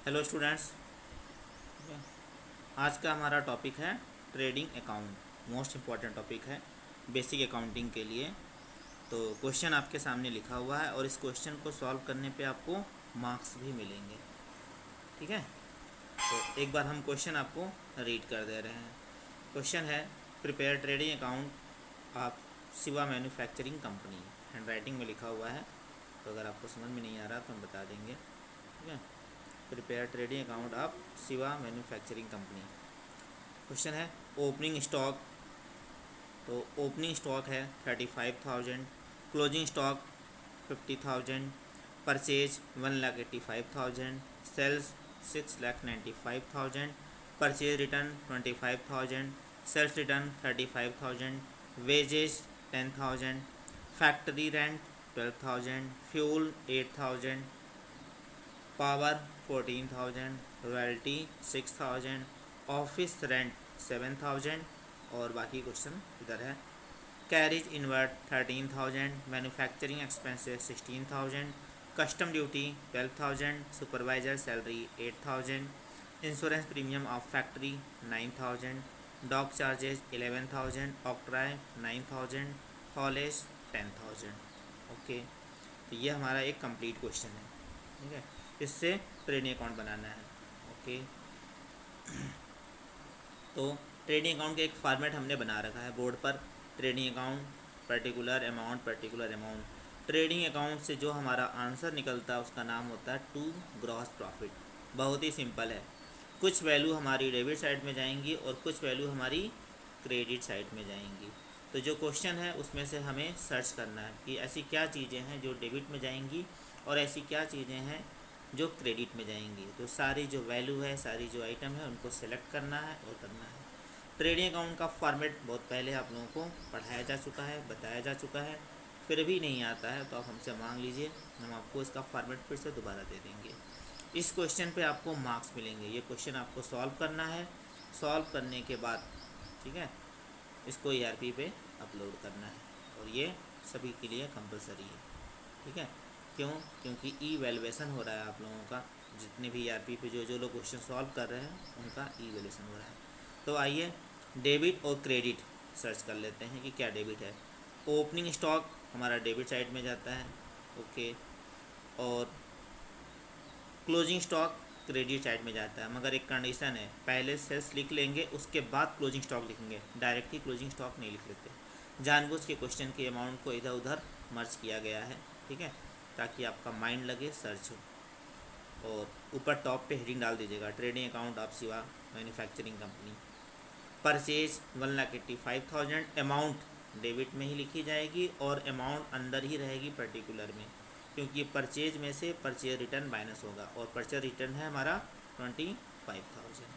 Hello students. आज का हमारा टॉपिक है trading account. Most important topic है बेसिक अकाउंटिंग के लिए। तो क्वेश्चन आपके सामने लिखा हुआ है और इस क्वेश्चन को सॉल्व करने पे आपको मार्क्स भी मिलेंगे। ठीक है, तो एक बार हम क्वेश्चन आपको रीड कर दे रहे हैं। क्वेश्चन है prepare trading account of Shiva manufacturing company. Hand writing में लिखा हुआ है, तो अगर आपको समझ में नहीं आ रहा तो हम बता देंगे। ठीक है, prepare trading account of Shiva manufacturing company. Question है ओपनिंग स्टॉक। तो ओपनिंग स्टॉक है 35,000, closing stock 50,000, purchase 1,85,000, sales 6,95,000, purchase return 25,000, sales return 35,000, wages 10,000, factory rent 12,000, fuel 8,000, power 14,000, royalty 6,000, office rent 7,000 और बाकी क्वेश्चन इधर है। Carriage inward 13,000, manufacturing expenses 16,000, custom duty 12,000, supervisor salary 8,000, insurance premium of factory 9,000, dock charges 11,000, octroi 9,000, haulage 10,000। Okay, तो ये हमारा एक complete question है। ठीक है, इससे ट्रेडिंग अकाउंट बनाना है। ओके, तो ट्रेडिंग अकाउंट का एक फॉर्मेट हमने बना रखा है बोर्ड पर। Trading account particular amount. Trading account से जो हमारा आंसर निकलता है उसका नाम होता है टू ग्रॉस प्रॉफिट। बहुत ही सिंपल है। कुछ वैल्यू हमारी डेबिट साइड में जाएंगी और कुछ वैल्यू हमारी क्रेडिट साइड में जाएंगी। तो जो क्वेश्चन है उसमें से हमें सर्च करना है कि ऐसी क्या चीज़ें हैं जो डेबिट में जाएंगी और ऐसी क्या चीज़ें हैं जो क्रेडिट में जाएंगी। तो सारी जो वैल्यू है, सारी जो आइटम है, उनको सेलेक्ट करना है और करना है। ट्रेडिंग अकाउंट का फॉर्मेट बहुत पहले आप लोगों को पढ़ाया जा चुका है, बताया जा चुका है। फिर भी नहीं आता है तो आप हमसे मांग लीजिए, हम आपको इसका फॉर्मेट फिर से दोबारा दे देंगे। इस क्वेश्चन पे आपको मार्क्स मिलेंगे। ये क्वेश्चन आपको सॉल्व करना है। सॉल्व करने के बाद ठीक है, इसको ERP पे अपलोड करना है और ये सभी के लिए कंपलसरी है। ठीक है, क्यों? क्योंकि ई वैल्यूएशन हो रहा है आप लोगों का। जितने भी ERP पे जो जो लोग क्वेश्चन सॉल्व कर रहे हैं उनका ई वैल्यूएशन हो रहा है। तो आइए डेबिट और क्रेडिट सर्च कर लेते हैं कि क्या डेबिट है। ओपनिंग स्टॉक हमारा डेबिट साइड में जाता है। ओके, और क्लोजिंग स्टॉक क्रेडिट साइड में जाता है, मगर एक कंडीशन है, पहले सेल्स लिख लेंगे उसके बाद क्लोजिंग स्टॉक लिखेंगे। डायरेक्ट ही क्लोजिंग स्टॉक नहीं लिख लेते। जानबूझ के क्वेश्चन के अमाउंट को इधर उधर मर्ज किया गया है। ठीक है, ताकि आपका माइंड लगे सर्च हो। और ऊपर टॉप पे हेडिंग डाल दीजिएगा trading account of Shiva manufacturing company. Purchase 1,85,000, amount debit में ही लिखी जाएगी और अमाउंट अंदर ही रहेगी पर्टिकुलर में, क्योंकि परचेज में से परचेज रिटर्न माइनस होगा और परचेज रिटर्न है हमारा 25,000।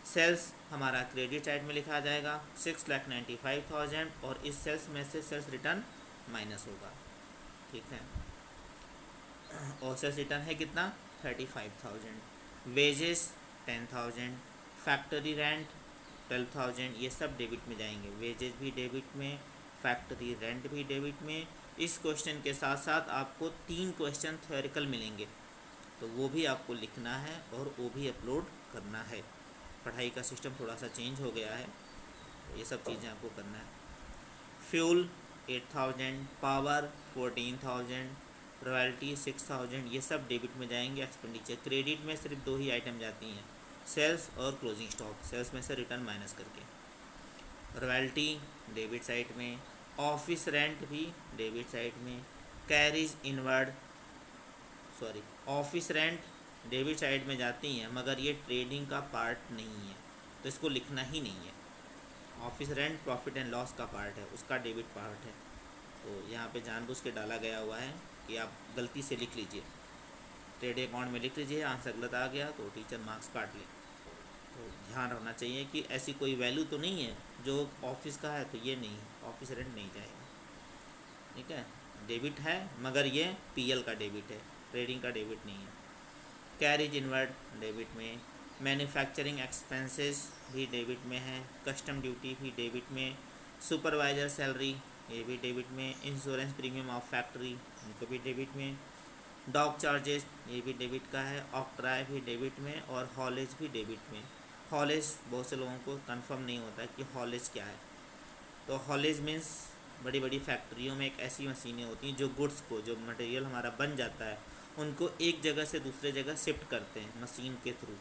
सेल्स हमारा क्रेडिट साइड में लिखा जाएगा 6,95,000 और इस सेल्स में से सेल्स रिटर्न माइनस होगा। ठीक है, और सेल्स रिटर्न है कितना? 35,000। वेजेस 10,000, फैक्ट्री रेंट 12,000, ये सब डेबिट में जाएंगे। वेजेस भी डेबिट में, फैक्ट्री रेंट भी डेबिट में। इस क्वेश्चन के साथ साथ आपको 3 क्वेश्चन थ्योरिकल मिलेंगे, तो वो भी आपको लिखना है और वो भी अपलोड करना है। पढ़ाई का सिस्टम थोड़ा सा चेंज हो गया है, तो ये सब चीज़ें आपको करना है। फ्यूल 8,000, पावर 14,000, रॉयल्टी 6,000, ये सब डेबिट में जाएंगे एक्सपेंडिचर। क्रेडिट में सिर्फ 2 ही आइटम जाती हैं, सेल्स और क्लोजिंग स्टॉक। सेल्स में से रिटर्न माइनस करके। रॉयल्टी डेबिट साइड में, ऑफिस रेंट भी डेबिट साइड में, carriage inward office rent debit side में जाती हैं, मगर ये ट्रेडिंग का पार्ट नहीं है तो इसको लिखना ही नहीं है। Office rent profit and loss का पार्ट है, उसका डेबिट पार्ट है। तो यहाँ पे जानबूझ के डाला गया हुआ है कि आप गलती से लिख लीजिए, ट्रेडिंग अकाउंट में लिख लीजिए, आंसर गलत आ गया तो टीचर मार्क्स काट ले। तो ध्यान रखना चाहिए कि ऐसी कोई वैल्यू तो नहीं है जो ऑफिस का है, तो ये नहीं, ऑफिस रेंट नहीं जाएगा। ठीक है, डेबिट है मगर ये PL का डेबिट है, ट्रेडिंग का डेबिट नहीं है। कैरिज इनवर्ड डेबिट में, मैन्युफैक्चरिंग एक्सपेंसेस भी डेबिट में है, कस्टम ड्यूटी भी डेबिट में, सुपरवाइजर सैलरी ये भी डेबिट में, इंश्योरेंस प्रीमियम ऑफ फैक्ट्री इनको भी डेबिट में, डॉक चार्जेस ये भी डेबिट का है, ऑक्ट्राय भी डेबिट में और हॉलेज भी डेबिट में। हॉलेज बहुत से लोगों को कंफर्म नहीं होता है कि हॉलेज क्या है। तो हॉलेज मीन्स बड़ी बड़ी फैक्ट्रियों में एक ऐसी मशीनें होती हैं जो गुड्स को, जो मटेरियल हमारा बन जाता है, उनको एक जगह से दूसरे जगह शिफ्ट करते हैं मशीन के थ्रू।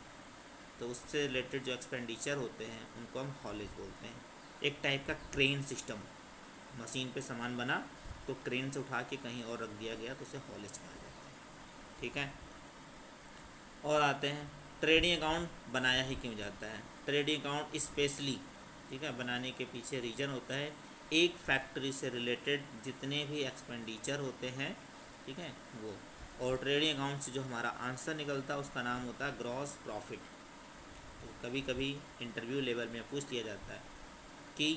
तो उससे रिलेटेड जो एक्सपेंडिचर होते हैं उनको हम हॉलेज बोलते हैं। एक टाइप का क्रेन सिस्टम, मशीन पे सामान बना तो क्रेन से उठा के कहीं और रख दिया गया तो उसे हॉलेज कहा जाता है। ठीक है, और आते हैं ट्रेडिंग अकाउंट बनाया ही क्यों जाता है। ट्रेडिंग अकाउंट स्पेशली, ठीक है, बनाने के पीछे रीज़न होता है एक फैक्ट्री से रिलेटेड जितने भी एक्सपेंडिचर होते हैं, ठीक है, वो। और ट्रेडिंग अकाउंट से जो हमारा आंसर निकलता है उसका नाम होता है ग्रॉस प्रॉफिट। तो कभी कभी इंटरव्यू लेवल में पूछ लिया जाता है कि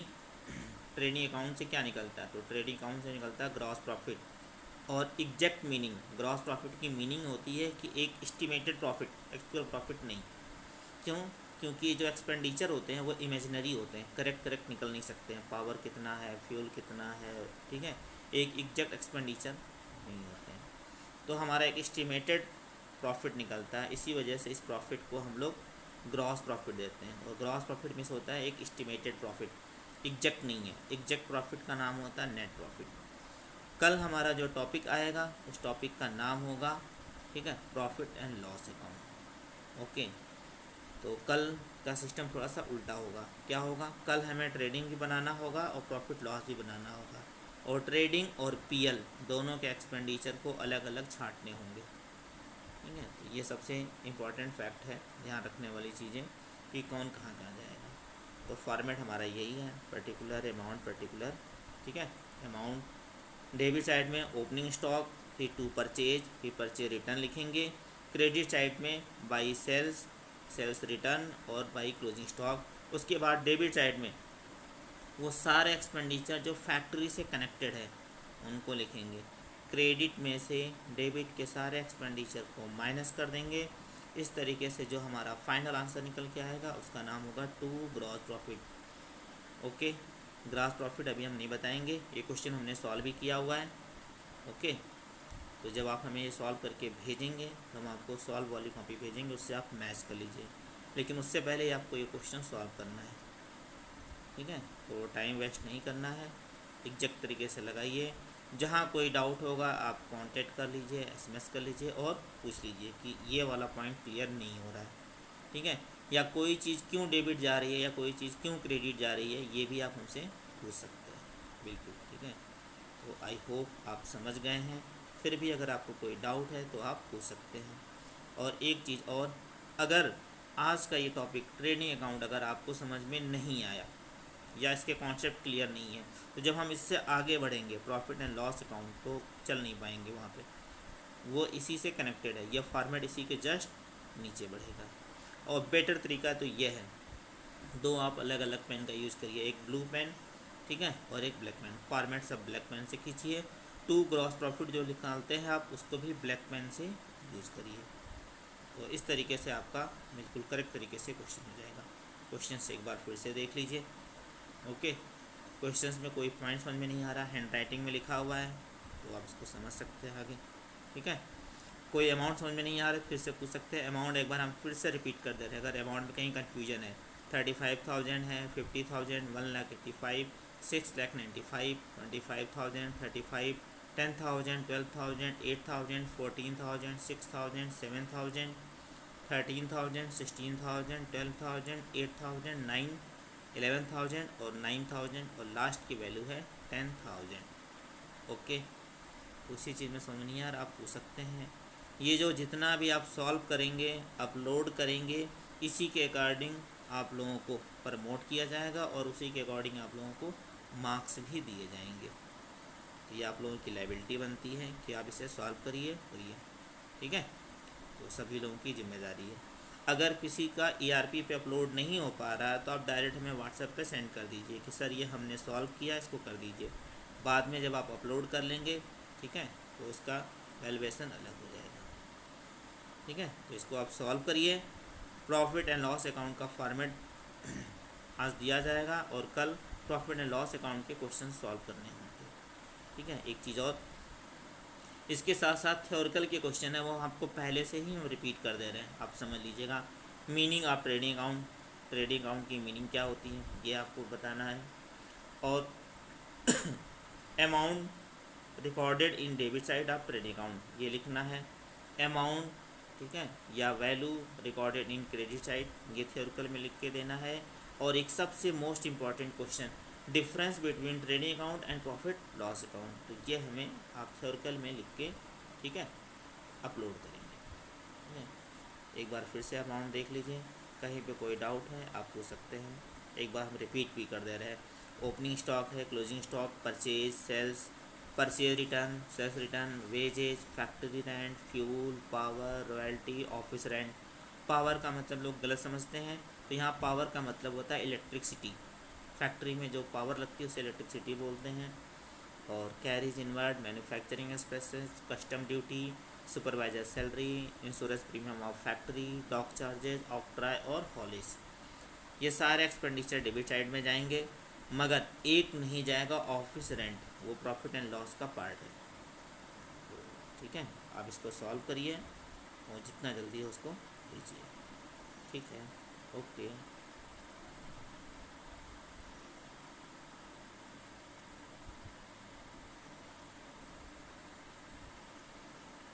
ट्रेडिंग अकाउंट से क्या निकलता है, तो ट्रेडिंग अकाउंट से निकलता है ग्रॉस प्रॉफिट। और एग्जैक्ट मीनिंग ग्रॉस प्रॉफिट की मीनिंग होती है कि एक एस्टिमेटेड प्रॉफिट, एक्चुअल प्रॉफिट नहीं। क्यों? क्योंकि जो एक्सपेंडिचर होते हैं वो इमेजिनरी होते हैं, करेक्ट निकल नहीं सकते हैं। पावर कितना है, फ्यूल कितना है, ठीक है, एक एग्जैक्ट एक्सपेंडिचर नहीं होते हैं। तो हमारा एक एस्टिमेटेड प्रॉफिट निकलता है, इसी वजह से इस प्रॉफिट को हम लोग ग्रॉस प्रॉफिट देते हैं। और ग्रॉस प्रॉफिट मीन्स होता है एक एस्टिमेटेड प्रॉफिट, एग्जैक्ट नहीं है। एग्जैक्ट प्रॉफिट का नाम होता है नेट प्रॉफिट। कल हमारा जो टॉपिक आएगा उस टॉपिक का नाम होगा, ठीक है, profit and loss account. Okay, तो कल का सिस्टम थोड़ा सा उल्टा होगा। क्या होगा? कल हमें ट्रेडिंग भी बनाना होगा और प्रॉफिट लॉस भी बनाना होगा, और ट्रेडिंग और पीएल दोनों के एक्सपेंडिचर को अलग अलग छांटने होंगे। ठीक है, तो ये सबसे इम्पॉर्टेंट फैक्ट है, ध्यान रखने वाली चीज़ें कि कौन कहाँ जाएगा। तो फॉर्मेट हमारा यही है, पर्टिकुलर अमाउंट पर्टिकुलर, ठीक है, अमाउंट डेबिट साइड में ओपनिंग स्टॉक, फिर टू परचेज, फिर परचेज रिटर्न लिखेंगे। क्रेडिट साइड में बाई सेल्स, सेल्स रिटर्न और बाई क्लोजिंग स्टॉक। उसके बाद डेबिट साइड में वो सारे एक्सपेंडिचर जो फैक्ट्री से कनेक्टेड है उनको लिखेंगे। क्रेडिट में से डेबिट के सारे एक्सपेंडिचर को माइनस कर देंगे। इस तरीके से जो हमारा फाइनल आंसर निकल के आएगा उसका नाम होगा to gross profit. Okay, gross profit अभी हम नहीं बताएंगे, ये क्वेश्चन हमने सॉल्व भी किया हुआ है। ओके, तो जब आप हमें ये सॉल्व करके भेजेंगे तो हम आपको सॉल्व वाली कॉपी भेजेंगे, उससे आप मैच कर लीजिए। लेकिन उससे पहले आपको ये क्वेश्चन सॉल्व करना है, ठीक है, तो टाइम वेस्ट नहीं करना है, एग्जैक्ट तरीके से लगाइए। जहाँ कोई डाउट होगा आप कांटेक्ट कर लीजिए, एसएमएस कर लीजिए और पूछ लीजिए कि ये वाला पॉइंट क्लियर नहीं हो रहा है, ठीक है, या कोई चीज़ क्यों डेबिट जा रही है या कोई चीज़ क्यों क्रेडिट जा रही है, ये भी आप हमसे पूछ सकते हैं, बिल्कुल, ठीक है। तो आई होप आप समझ गए हैं। फिर भी अगर आपको कोई डाउट है तो आप पूछ सकते हैं। और एक चीज़ और, अगर आज का ये टॉपिक ट्रेडिंग अकाउंट अगर आपको समझ में नहीं आया या इसके कॉन्सेप्ट क्लियर नहीं है, तो जब हम इससे आगे बढ़ेंगे प्रॉफिट एंड लॉस अकाउंट तो चल नहीं पाएंगे वहाँ पे, वो इसी से कनेक्टेड है, यह फॉर्मेट इसी के जस्ट नीचे बढ़ेगा। और बेटर तरीका तो ये है, दो आप अलग अलग पेन का यूज़ करिए, एक ब्लू पेन, ठीक है, और एक ब्लैक पेन। फॉर्मेट सब ब्लैक पेन से खींचिए। टू ग्रॉस प्रॉफिट जो निकालते हैं आप उसको भी ब्लैक पेन से यूज़ करिए। तो इस तरीके से आपका बिल्कुल करेक्ट तरीके से क्वेश्चन हो जाएगा। क्वेश्चन से एक बार फिर से देख लीजिए। ओके, क्वेश्चंस में कोई पॉइंट समझ में नहीं आ रहा, हैंड राइटिंग में लिखा हुआ है तो आप इसको समझ सकते हैं आगे, ठीक है। कोई अमाउंट समझ में नहीं आ रहा फिर से पूछ सकते हैं। अमाउंट एक बार हम फिर से रिपीट कर दे रहे हैं, अगर अमाउंट में कहीं कन्फ्यूजन है, 35,000 है, 50,000, 1,85,000, 6,95,000, 25,000, 35, 10,000, 12,000, 8,000, 14,000, 6,000, 7,000, 13,000, 16,000, 12,000, 8,000, 9, 11,000 और 9,000 और लास्ट की वैल्यू है 10,000। ओके, उसी चीज़ में समझ नहीं आ रहा आप पूछ सकते हैं। ये जो जितना भी आप सॉल्व करेंगे, अपलोड करेंगे, इसी के अकॉर्डिंग आप लोगों को प्रमोट किया जाएगा और उसी के अकॉर्डिंग आप लोगों को मार्क्स भी दिए जाएंगे। तो ये आप लोगों की लायबिलिटी बनती है कि आप इसे सॉल्व करिए, ठीक है। तो सभी लोगों की जिम्मेदारी है। अगर किसी का ERP पे अपलोड नहीं हो पा रहा है तो आप डायरेक्ट हमें व्हाट्सएप पे सेंड कर दीजिए कि सर ये हमने सॉल्व किया, इसको कर दीजिए। बाद में जब आप अपलोड कर लेंगे, ठीक है, तो उसका वैल्यूएशन अलग हो जाएगा, ठीक है। तो इसको आप सॉल्व करिए। प्रॉफिट एंड लॉस अकाउंट का फॉर्मेट आज दिया जाएगा और कल प्रॉफिट एंड लॉस अकाउंट के क्वेश्चन सॉल्व करने होंगे, ठीक है। एक चीज़ और, इसके साथ साथ थ्योरिकल के क्वेश्चन है वो आपको पहले से ही हम रिपीट कर दे रहे हैं, आप समझ लीजिएगा। Meaning of trading account, trading account की मीनिंग क्या होती है ये आपको बताना है। और amount recorded in debit side of trading account, ये लिखना है। अमाउंट, ठीक है, या value recorded in credit side, ये थ्योरिकल में लिख के देना है। और एक सबसे most important question, difference between trading account and profit loss account, तो ये हमें आप थ्योरिकल में लिख के, ठीक है, अपलोड करेंगे। ठीक है, एक बार फिर से अमाउंट देख लीजिए, कहीं पे कोई डाउट है आप पूछ सकते हैं। एक बार हम रिपीट भी कर दे रहे हैं। ओपनिंग स्टॉक है, closing stock, purchase, sales, purchase return, sales return, wages, factory rent, fuel, power, royalty, office rent. Power का मतलब लोग गलत समझते हैं, तो यहाँ पावर का मतलब होता है इलेक्ट्रिसिटी। फैक्ट्री में जो पावर लगती है उसे इलेक्ट्रिसिटी बोलते हैं। और carriage inward, manufacturing expenses, custom duty, supervisor salary, insurance premium of factory, dock charges, octroi और हॉलिस, ये सारे एक्सपेंडिचर डेबिट साइड में जाएंगे। मगर एक नहीं जाएगा ऑफिस रेंट, वो प्रॉफिट एंड लॉस का पार्ट है। ठीक है, आप इसको सॉल्व करिए और जितना जल्दी हो उसको लीजिए। ठीक है, ओके।